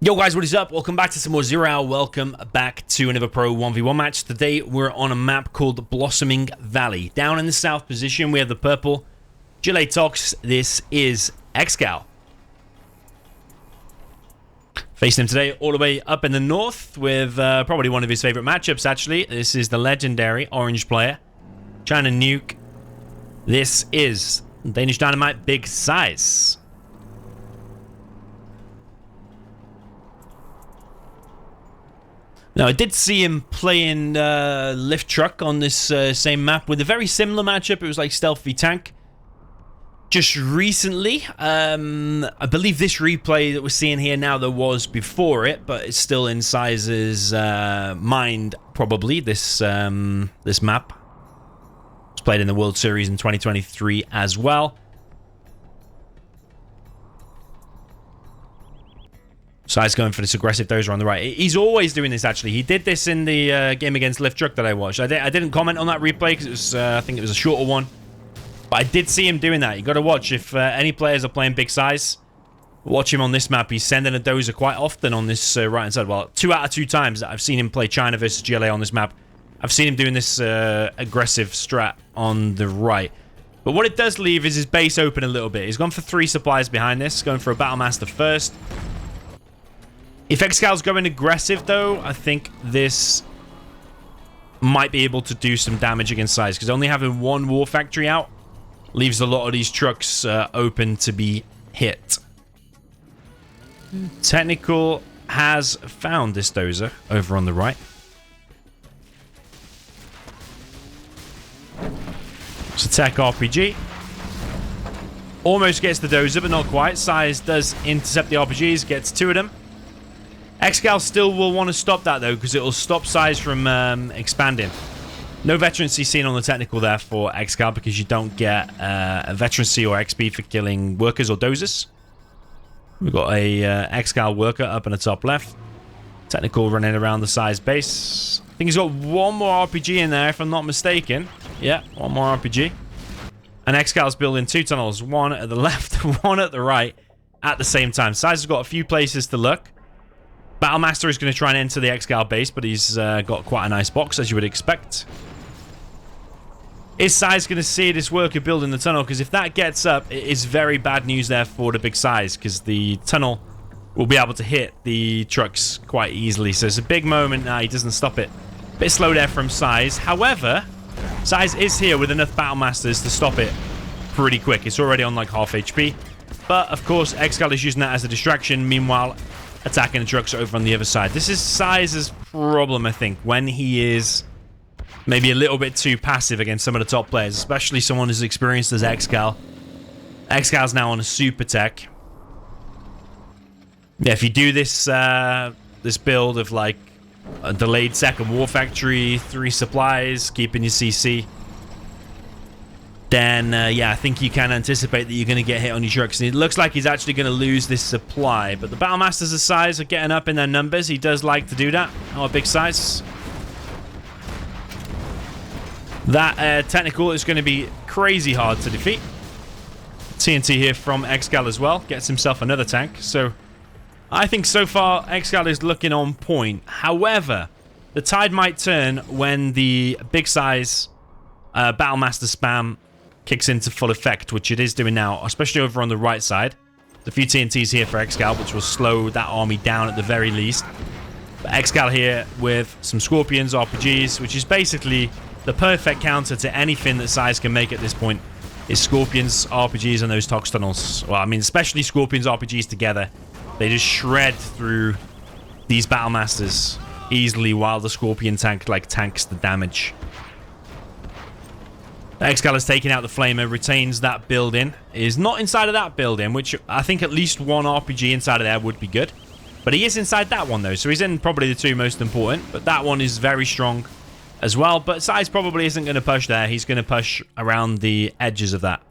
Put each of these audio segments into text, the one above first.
Yo guys, what is up? Welcome back to some more Zero Hour. Welcome back to another Pro 1v1 match. Today we're on a map called Blossoming Valley. Down in the south position we have the purple Gilet Tox. This is ExCaL. Facing him today all the way up in the north with probably one of his favorite matchups actually. This is the legendary orange player, China Nuke. This is Danish Dynamite Big SiZe. Now, I did see him playing Lift Truck on this same map with a very similar matchup. It was like Stealth v Tank. Just recently, I believe this replay that we're seeing here now, there was before it, but it's still in SiZe's mind, probably, this map. It's played in the World Series in 2023 as well. SiZe going for this aggressive dozer on the right. He's always doing this, actually. He did this in the game against Lift Truck that I watched. I didn't comment on that replay because it was, I think it was a shorter one. But I did see him doing that. You got to watch. If any players are playing Big SiZe, watch him on this map. He's sending a dozer quite often on this right-hand side. Well, 2 out of 2 times that I've seen him play China versus GLA on this map, I've seen him doing this aggressive strat on the right. But what it does leave is his base open a little bit. He's gone for 3 supplies behind this. Going for a Battle Master first. If ExCal's going aggressive, though, I think this might be able to do some damage against SiZe, because only having 1 War Factory out leaves a lot of these trucks open to be hit. Technical has found this dozer over on the right. It's a Tech RPG. Almost gets the dozer, but not quite. SiZe does intercept the RPGs, gets 2 of them. ExCaL still will want to stop that, though, because it will stop SiZe from expanding. No veterancy seen on the technical there for ExCaL, because you don't get a veterancy or XP for killing workers or dozers. We've got a ExCaL worker up in the top left. Technical running around the SiZe base. I think he's got 1 more RPG in there, if I'm not mistaken. Yeah, 1 more RPG. And ExCal's building 2 tunnels. 1 at the left, 1 at the right at the same time. SiZe has got a few places to look. Battlemaster is going to try and enter the ExCaL base, but he's got quite a nice box, as you would expect. Is SiZe going to see this worker building the tunnel? Because if that gets up, it is very bad news there for the Big SiZe, because the tunnel will be able to hit the trucks quite easily. So it's a big moment. He doesn't stop it. Bit slow there from SiZe. However, SiZe is here with enough Battlemasters to stop it pretty quick. It's already on like half HP. But, of course, ExCaL is using that as a distraction. Meanwhile, attacking the trucks over on the other side. This is SiZe's problem, I think, when he is maybe a little bit too passive against some of the top players, especially someone as experienced as ExCaL. ExCal's now on a super tech. Yeah, if you do this this build of like a delayed second War Factory, 3 supplies, keeping your CC, then, yeah, I think you can anticipate that you're going to get hit on your trucks. And it looks like he's actually going to lose this supply. But the Battlemasters of SiZe are getting up in their numbers. He does like to do that. Oh, Big SiZe. That technical is going to be crazy hard to defeat. TNT here from ExCaL as well. Gets himself another tank. So, I think so far, ExCaL is looking on point. However, the tide might turn when the Big SiZe Battlemaster spam kicks into full effect, which it is doing now, especially over on the right side. There's a few TNTs here for ExCaL, which will slow that army down at the very least. But ExCaL here with some Scorpions, RPGs, which is basically the perfect counter to anything that SiZe can make at this point, is Scorpions, RPGs, and those Tox tunnels. Well, I mean, especially Scorpions, RPGs together. They just shred through these Battlemasters easily while the Scorpion tank, like, tanks the damage. ExCaL has taken out the Flamer, retains that building, is not inside of that building, which I think at least 1 RPG inside of there would be good. But he is inside that one, though, so he's in probably the 2 most important. But that one is very strong as well. But SiZe probably isn't going to push there. He's going to push around the edges of that.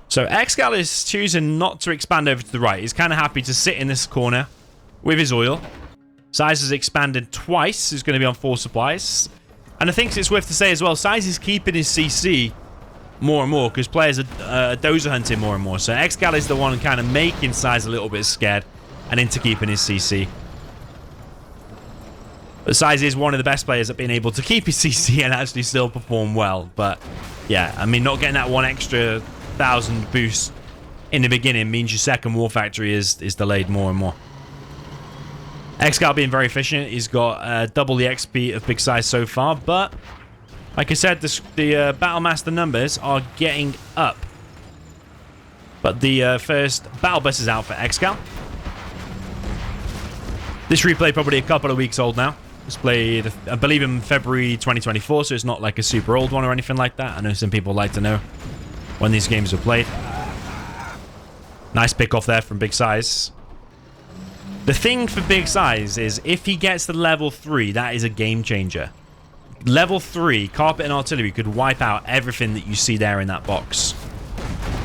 So ExCaL is choosing not to expand over to the right. He's kind of happy to sit in this corner with his oil. SiZe has expanded twice. He's going to be on 4 supplies. And I think it's worth to say as well, SiZe is keeping his CC more and more because players are dozer hunting more and more. So XCal is the one kind of making SiZe a little bit scared and into keeping his CC. But SiZe is one of the best players at being able to keep his CC and actually still perform well. But yeah, I mean, not getting that one extra 1,000 boost in the beginning means your second War Factory is delayed more and more. XCal being very efficient. He's got double the XP of Big SiZe so far, but like I said, the Battle Master numbers are getting up. But the first Battle Bus is out for XCal. This replay probably a couple of weeks old now. It's played, I believe, in February 2024, so it's not like a super old one or anything like that. I know some people like to know when these games were played. Nice pick off there from Big SiZe. The thing for Big SiZe is if he gets to level 3, that is a game changer. Level 3, Carpet and Artillery could wipe out everything that you see there in that box.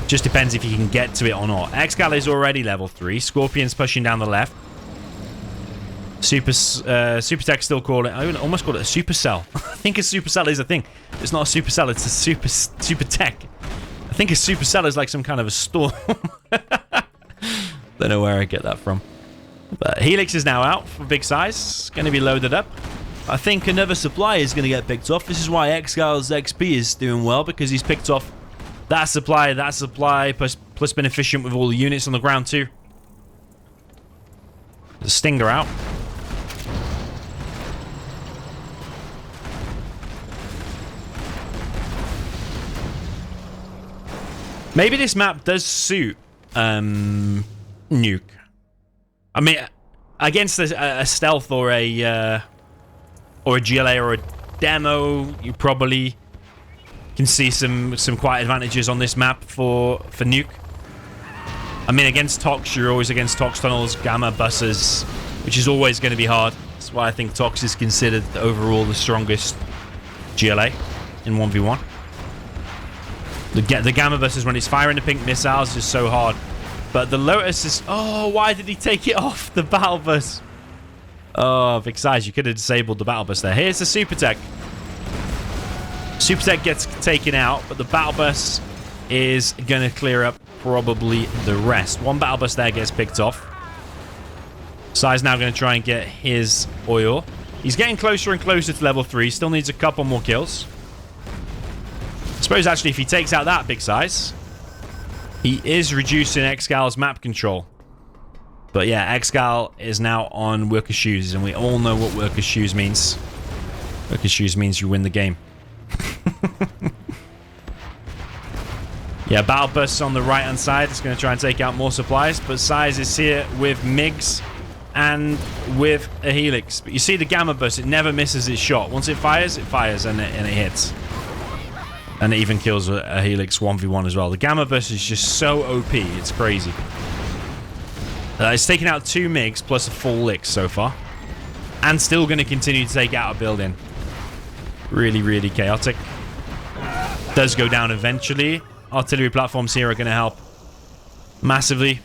Just depends if he can get to it or not. XCal is already level 3. Scorpion's pushing down the left. Supertech still call it. I would almost call it a supercell. I think a supercell is a thing. It's not a supercell, it's a supertech. I think a supercell is like some kind of a store. Don't know where I get that from. But Helix is now out for Big SiZe. It's going to be loaded up. I think another supply is going to get picked off. This is why XCal's XP is doing well, because he's picked off that supply, plus been efficient with all the units on the ground too. The Stinger out. Maybe this map does suit Nuke. I mean, against a stealth or a GLA or a demo, you probably can see some quite advantages on this map for Nuke. I mean, against Tox, you're always against Tox tunnels, Gamma buses, which is always going to be hard. That's why I think Tox is considered overall the strongest GLA in 1v1. The Gamma buses, when it's firing the pink missiles, is so hard. But the Lotus is... Oh, why did he take it off the battle bus? Oh, Big SiZe, you could have disabled the battle bus there. Here's the Supertech. Supertech gets taken out, but the battle bus is going to clear up probably the rest. One battle bus there gets picked off. SiZe now going to try and get his oil. He's getting closer and closer to level 3. Still needs a couple more kills. I suppose, actually, if he takes out that Big SiZe, he is reducing XCal's map control. But yeah, XCal is now on Worker Shoes, and we all know what Worker Shoes means. Worker Shoes means you win the game. Yeah, Battle Bus on the right-hand side is going to try and take out more supplies, but SiZe is here with MiGs and with a Helix. But you see the Gamma Bus, it never misses its shot. Once it fires and it hits. And it even kills a Helix 1v1 as well. The Gamma Bus is just so OP, it's crazy. It's taken out 2 MiGs plus a full lick so far. And still going to continue to take out a building. Really, really chaotic. Does go down eventually. Artillery platforms here are going to help massively.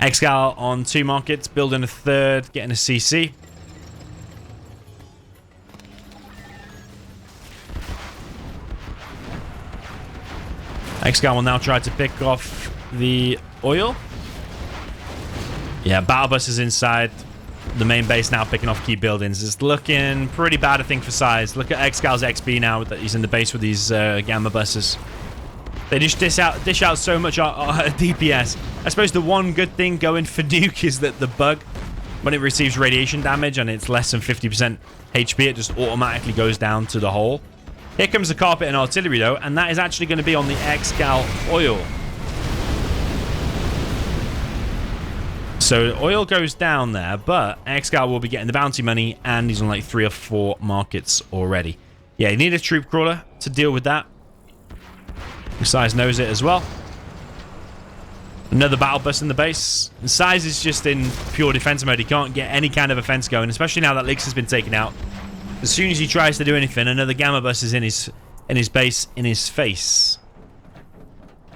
XCal on 2 markets, building a 3rd, getting a CC. XCal will now try to pick off the oil. Yeah, Battle Bus is inside the main base now, picking off key buildings. It's looking pretty bad, I think, for SiZe. Look at XCal's XP now that he's in the base with these Gamma buses. They just dish out so much DPS. I suppose the one good thing going for Nuke is that the bug, when it receives radiation damage and it's less than 50% HP, it just automatically goes down to the hole. Here comes the Carpet and Artillery, though, and that is actually going to be on the XCal oil. So oil goes down there, but XCal will be getting the bounty money, and he's on like 3 or 4 markets already. Yeah, you need a troop crawler to deal with that. SiZe knows it as well. Another battle bus in the base. And SiZe is just in pure defense mode. He can't get any kind of offense going, especially now that Lix has been taken out. As soon as he tries to do anything, another Gamma bus is in his base, in his face.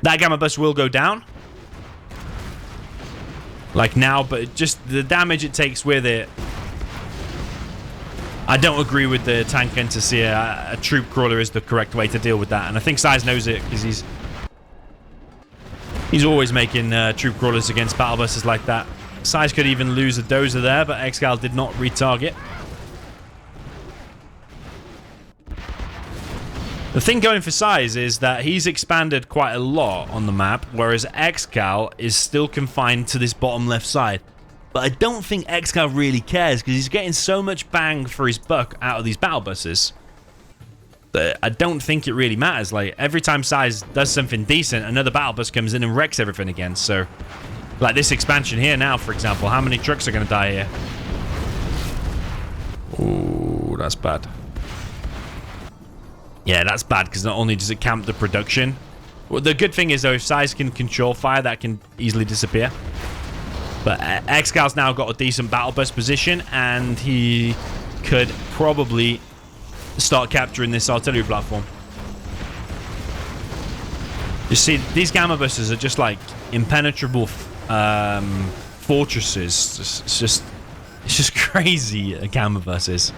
That Gamma bus will go down. Like now, but just the damage it takes with it I don't agree with the tank Interseer. A troop crawler is the correct way to deal with that, and I think SiZe knows it because he's always making troop crawlers against battle buses like that. SiZe could even lose a dozer there, but XCal did not retarget. The thing going for SiZe is that he's expanded quite a lot on the map, whereas XCal is still confined to this bottom left side. But I don't think XCal really cares because he's getting so much bang for his buck out of these battle buses that I don't think it really matters. Like, every time SiZe does something decent, another battle bus comes in and wrecks everything again. So, like this expansion here now, for example, how many trucks are going to die here? Ooh, that's bad. Yeah, that's bad because not only does it camp the production. Well, the good thing is, though, if SiZe can control fire, that can easily disappear. But XCal's now got a decent battle bus position, and he could probably start capturing this artillery platform. You see, these gamma buses are just like impenetrable fortresses. It's just crazy, gamma buses.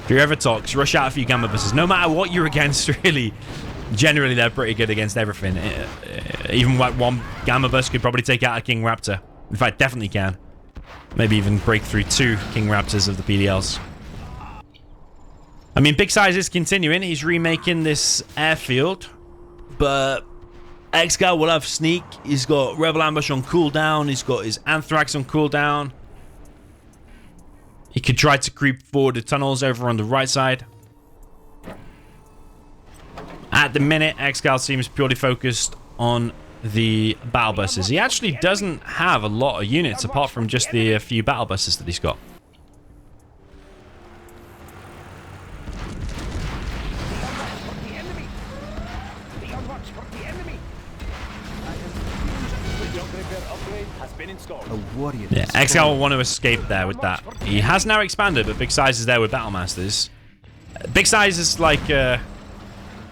If you're ever Tox, rush out a few gamma buses. No matter what you're against, really. Generally, they're pretty good against everything. Even like one gamma bus could probably take out a King Raptor. In fact, definitely can. Maybe even break through 2 King Raptors of the PDLs. I mean, Big SiZe is continuing. He's remaking this airfield. But XCal will have Sneak. He's got Rebel Ambush on cooldown. He's got his Anthrax on cooldown. He could try to creep forward the tunnels over on the right side. At the minute, XCal seems purely focused on the battle buses. He actually doesn't have a lot of units apart from just the few battle buses that he's got. Yeah, XCal will want to escape there with that. He has now expanded, but Big SiZe is there with Battle Masters. Big SiZe is like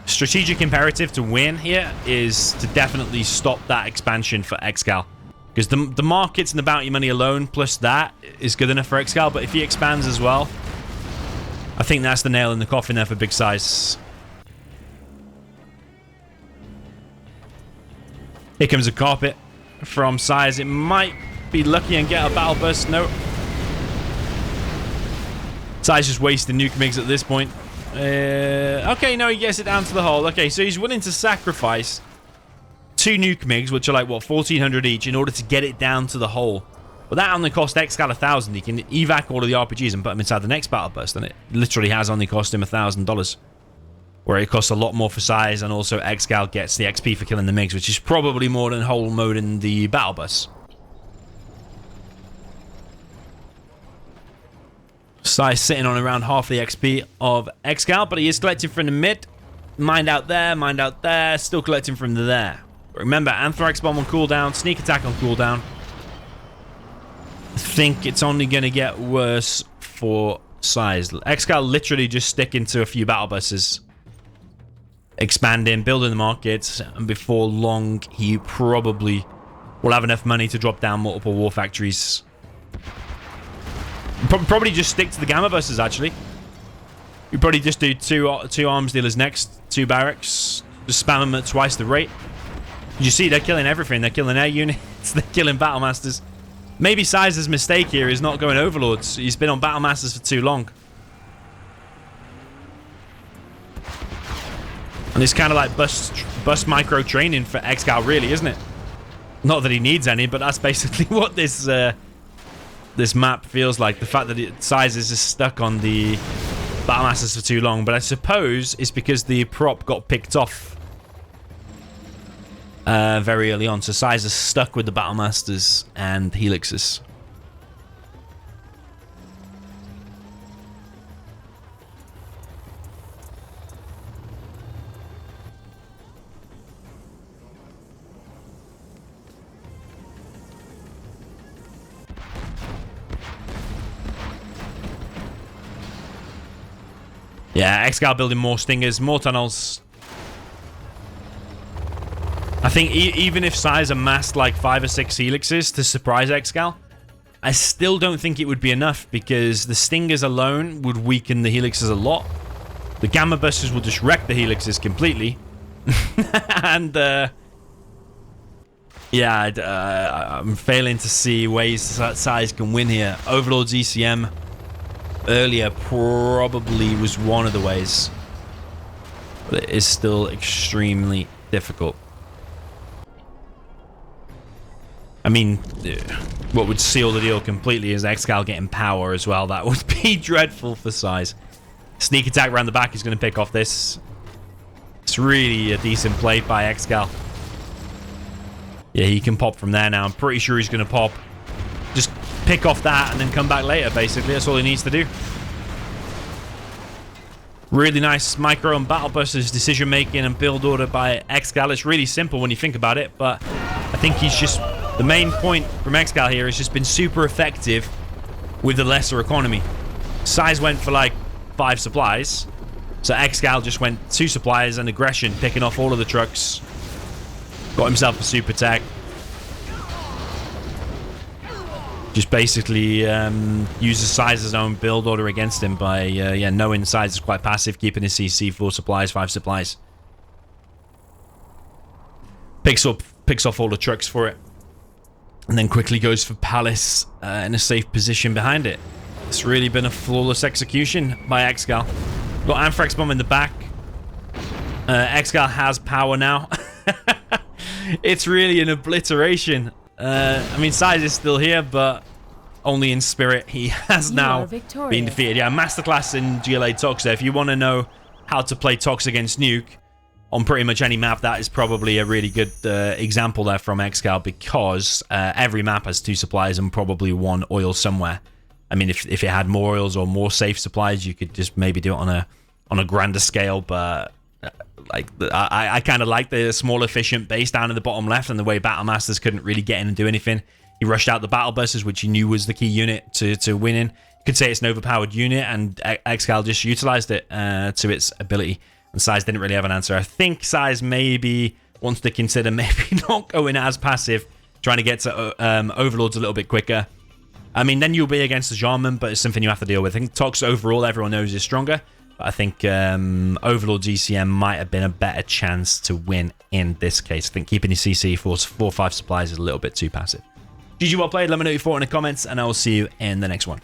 strategic imperative to win here is to definitely stop that expansion for XCal. Because the markets and the bounty money alone plus that is good enough for XCal, but if he expands as well, I think that's the nail in the coffin there for Big SiZe. Here comes a carpet from SiZe. It might be lucky and get a battle bus. No. SiZe just wasting nuke MiGs at this point. Okay, no, he gets it down to the hole. Okay, so he's willing to sacrifice 2 nuke MiGs, which are like, what, 1,400 each, in order to get it down to the hole. But that only cost XCal 1,000. He can evac all of the RPGs and put them inside the next battle bus, and it literally has only cost him $1,000. Where it costs a lot more for SiZe, and also XCal gets the XP for killing the MiGs, which is probably more than whole mode in the battle bus. SiZe sitting on around half the XP of XCal, but he is collecting from the mid. Mind out there, still collecting from there. But remember, Anthrax Bomb on cooldown, Sneak Attack on cooldown. I think it's only going to get worse for SiZe. XCal literally just sticking to a few battle buses. Expanding, building the markets, and before long, he probably will have enough money to drop down multiple war factories. Probably just stick to the gamma buses, actually. You probably just do two arms dealers next, 2 barracks. Just spam them at twice the rate. You see, they're killing everything. They're killing air units. They're killing battle masters. Maybe SiZe's mistake here is not going overlords. He's been on battle masters for too long. And it's kind of like bus micro training for XCal, really, isn't it? Not that he needs any, but that's basically what this map feels like. The fact that SiZe is just stuck on the battle masters for too long. But I suppose it's because the prop got picked off very early on. So SiZe is stuck with the battle masters and helixes. Yeah, XCal building more stingers, more tunnels. I think even if SiZe amassed like 5 or 6 helixes to surprise XCal, I still don't think it would be enough because the Stingers alone would weaken the Helixes a lot. The Gamma Busters will just wreck the Helixes completely. And, yeah, I'm failing to see ways that SiZe can win here. Overlord's ECM earlier probably was one of the ways. But it is still extremely difficult. I mean, what would seal the deal completely is ExCaL getting power as well. That would be dreadful for SiZe. Sneak attack around the back is going to pick off this. It's really a decent play by ExCaL. Yeah, he can pop from there now. I'm pretty sure he's going to pop. Just pick off that and then come back later, basically. That's all he needs to do. Really nice micro and battle busters decision making and build order by ExCaL. It's really simple when you think about it, but I think he's just... The main point from ExCaL here has just been super effective with the lesser economy. SiZe went for like 5 supplies. So ExCaL just went 2 supplies and aggression, picking off all of the trucks. Got himself a super tech. Just basically uses SiZe's own build order against him by yeah, knowing SiZe is quite passive, keeping his CC 4 supplies, 5 supplies. Picks off all the trucks for it. And then quickly goes for Palace in a safe position behind it. It's really been a flawless execution by ExCaL. Got Anthrax Bomb in the back. ExCaL has power now. It's really an obliteration. I mean, SiZe is still here, but only in spirit. He has now been defeated. Yeah, Masterclass in GLA Tox. If you want to know how to play Tox against Nuke on pretty much any map, that is probably a really good example there from ExCaL, because every map has 2 supplies and probably 1 oil somewhere. I mean, if it had more oils or more safe supplies, you could just maybe do it on a grander scale, but like I kind of like the small efficient base down in the bottom left, and the way Battle Masters couldn't really get in and do anything. He rushed out the Battle Busters, which he knew was the key unit to win in. You could say it's an overpowered unit, and ExCaL just utilized it to its ability. And SiZe didn't really have an answer. I think SiZe maybe wants to consider maybe not going as passive, trying to get to Overlords a little bit quicker. I mean, then you'll be against the Jarman, but it's something you have to deal with. I think Tox overall, everyone knows, is stronger. But I think Overlord's ECM might have been a better chance to win in this case. I think keeping your CC for 4 or 5 supplies is a little bit too passive. GG, well played. Let me know your thoughts in the comments, and I will see you in the next one.